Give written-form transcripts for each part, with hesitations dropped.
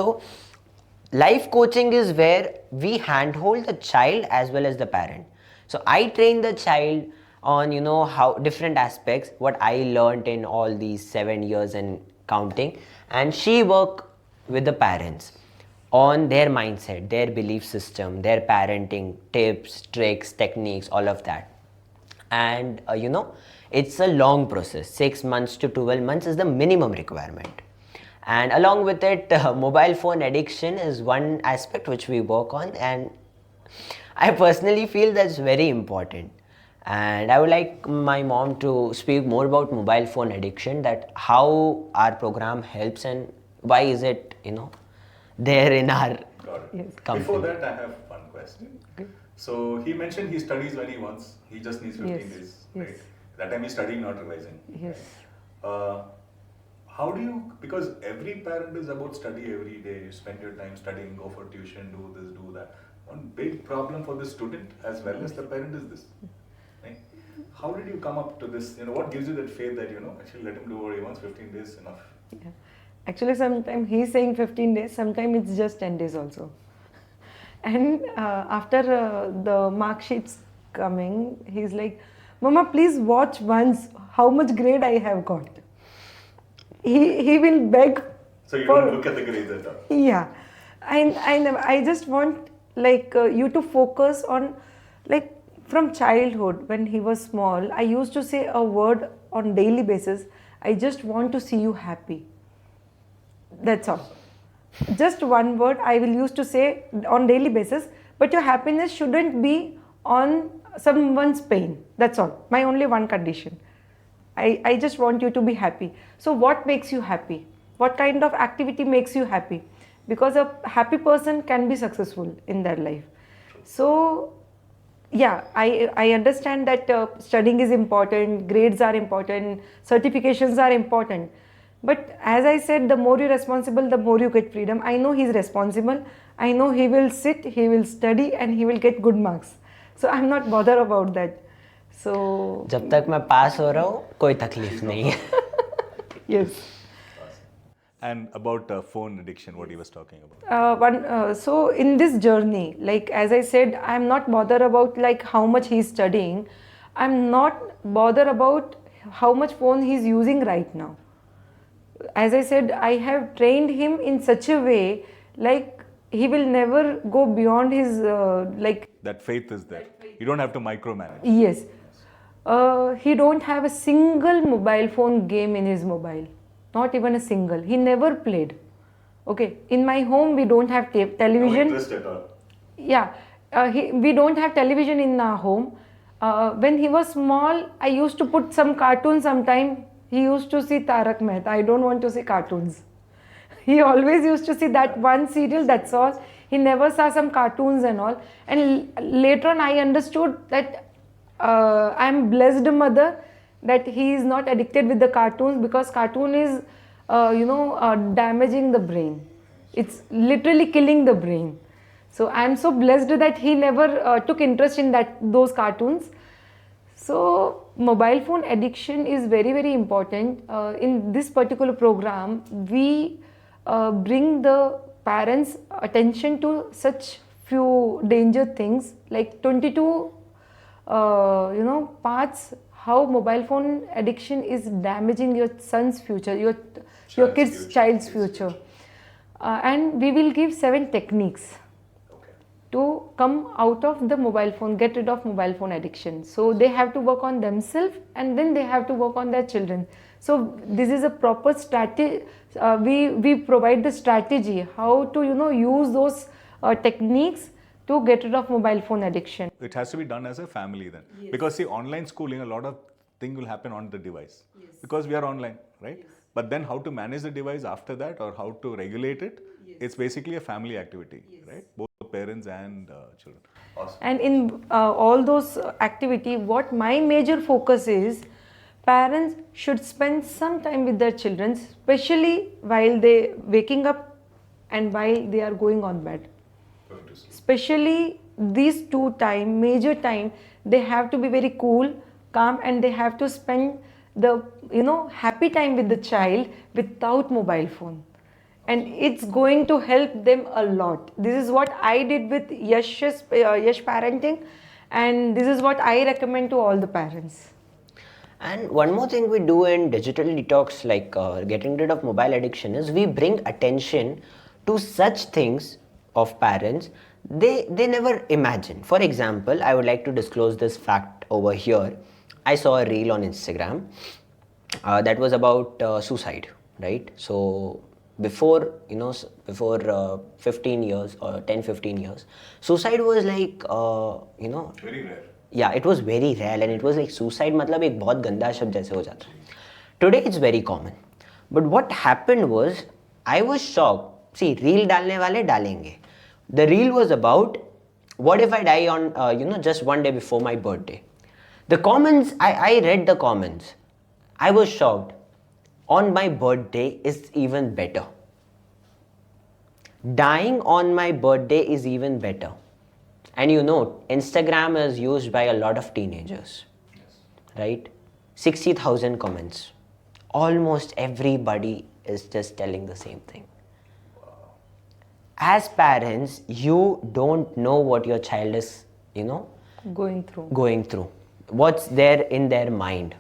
So life coaching is where we handhold the child as well as the parent. So I train the child on how different aspects what I learned in all these 7 years and counting, and she work with the parents on their mindset, their belief system, their parenting tips, tricks, techniques, all of that. And it's a long process. 6 months to 12 months is the minimum requirement. And along with it, mobile phone addiction is one aspect which we work on, and I personally feel that's very important. And I would like my mom to speak more about mobile phone addiction, that how our program helps and why is it there in our Got it. company. Before that, I have one question. Okay. So he mentioned he studies when he wants. He just needs 15 Yes, days, yes. right? That time he's studying, not revising. Yes. Uh, how do you, because every parent is about study every day, you spend your time studying, go for tuition, do this, do that. One big problem for the student as well as the parent is this, right? How did you come up to this? What gives you that faith that, actually let him do what he wants, 15 days enough? Yeah. Actually, sometimes he's saying 15 days, sometimes it's just 10 days also. And after the mark sheets coming, he's like, Mama, please watch once how much grade I have got. He will beg. So you don't look at the grades at all? Yeah. And I just want you to focus on from childhood when he was small, I used to say a word on daily basis. I just want to see you happy. That's all. Just one word I will use to say on daily basis, but your happiness shouldn't be on someone's pain. That's all. My only one condition. I just want you to be happy. So what makes you happy? What kind of activity makes you happy? Because a happy person can be successful in their life. So yeah, I understand that studying is important, grades are important, certifications are important. But as I said, the more you're responsible, the more you get freedom. I know he's responsible. I know he will sit, he will study, and he will get good marks. So I'm not bothered about that. So जब तक मैं पास हो रहा हूँ कोई तकलीफ नहीं है. yes. And about phone addiction, what he was talking about. So in this journey, as I said, I'm not bothered about how much he's studying. I'm not bothered about how much phone he's using right now. As I said, I have trained him in such a way he will never go beyond his That faith is there. You don't have to micromanage. Yes. He don't have a single mobile phone game in his mobile. Not even a single. He never played. Okay. In my home, we don't have television. No interest at all. Yeah. We don't have television in our home. When he was small, I used to put some cartoons sometime. He used to see Tarak Mehta. I don't want to see cartoons. He always used to see that one serial, that's all. He never saw some cartoons and all. And later on, I understood that I'm blessed mother that he is not addicted with the cartoons, because cartoon is, damaging the brain. It's literally killing the brain. So I'm so blessed that he never took interest in those cartoons. So mobile phone addiction is very, very important. In this particular program, we bring the parents' attention to such few danger things, like 22 parts how mobile phone addiction is damaging your son's future, your child's future. And we will give 7 techniques to come out of the mobile phone, get rid of mobile phone addiction. So they have to work on themselves, and then they have to work on their children. So this is a proper strategy. We provide the strategy how to use those techniques to get rid of mobile phone addiction. It has to be done as a family then. Yes. Because see, online schooling, a lot of things will happen on the device. Yes. Because we are online, right? Yes. But then how to manage the device after that, or how to regulate it, yes, it's basically a family activity, yes, right? Both parents and children. Awesome. And in all those activity, what my major focus is, parents should spend some time with their children, especially while they waking up and while they are going on bed. Especially these 2 time, major time, they have to be very cool, calm, and they have to spend the happy time with the child without mobile phone. and it's going to help them a lot. This is what I did with Yash parenting, and this is what I recommend to all the parents. And one more thing we do in digital detox, like getting rid of mobile addiction, is we bring attention to such things of parents they never imagine. For example, I would like to disclose this fact over here. I saw a reel on Instagram that was about suicide, right? So before, before 15 years or 10-15 years, suicide was like, Very rare. yeah, it was very rare, and it was like suicide मतलब एक बहुत गंदा शब्द जैसे हो जाता है. Today it's very common. But what happened was, I was shocked. See, reel डालने वाले डालेंगे. The reel was about, what if I die on, just one day before my birthday. The comments, I read the comments. I was shocked. On my birthday is even better. Dying on my birthday is even better. And Instagram is used by a lot of teenagers, right? 60,000 comments. Almost everybody is just telling the same thing. As parents, you don't know what your child is, Going through. going through, what's there in their mind.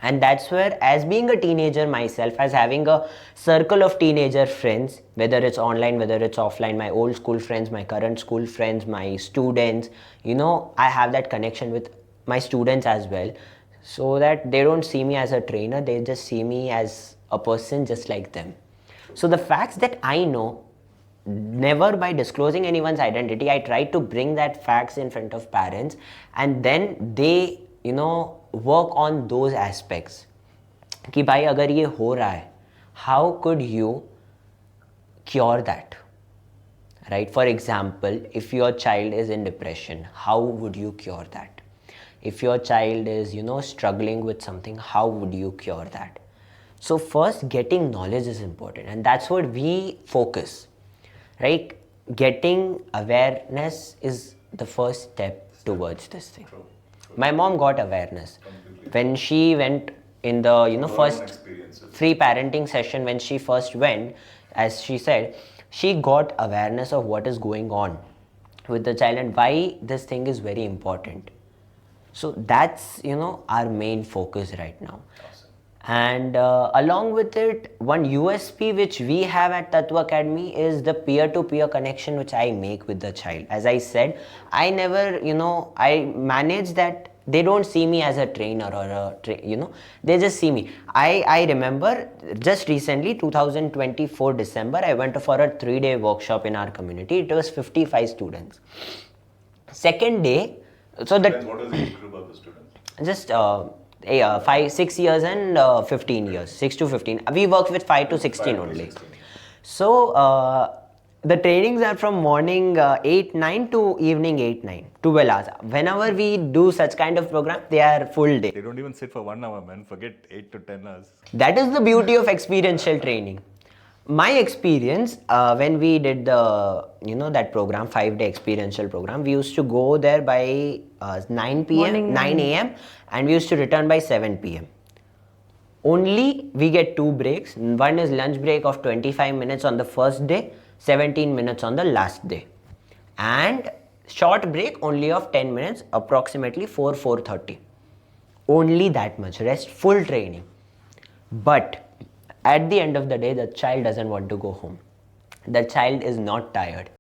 And that's where, as being a teenager myself, as having a circle of teenager friends, whether it's online, whether it's offline, my old school friends, my current school friends, my students, I have that connection with my students as well, so that they don't see me as a trainer, they just see me as a person just like them. So the facts that I know, never by disclosing anyone's identity, I try to bring that facts in front of parents, and then they, work on those aspects. कि भाई अगर ये हो रहा है, how could you cure that? Right? For example, if your child is in depression, how would you cure that? If your child is, struggling with something, how would you cure that? So first, getting knowledge is important, and that's what we focus. Right? Getting awareness is the first step towards this thing. True. My mom got awareness Completely. when she went in the Her own first experiences. free parenting session. When she first went, as she said, she got awareness of what is going on with the child and why this thing is very important. So that's our main focus right now. Awesome. And along with it, one USP which we have at Tattva Academy is the peer-to-peer connection which I make with the child. As I said, I never, I manage that they don't see me as a trainer or they just see me. I remember just recently, 2024 December, I went for a 3-day workshop in our community. It was 55 students. Second day, so that Depends what is the age group of the students? just 6 years and 15 years, 6 to 15. We work with 5 to 16 5 to only. 16. So the trainings are from morning 8-9 to evening 8-9, 12 hours. Whenever we do such kind of program, they are full day. They don't even sit for 1 hour, man. Forget 8 to 10 hours. That is the beauty of experiential training. My experience, when we did the, that program, 5-day experiential program, we used to go there by 9 p.m., Morning 9 a.m. and we used to return by 7 p.m. Only we get 2 breaks. One is lunch break of 25 minutes on the first day, 17 minutes on the last day. And short break only of 10 minutes, approximately 4:30. Only that much, rest full training. But at the end of the day, the child doesn't want to go home. The child is not tired.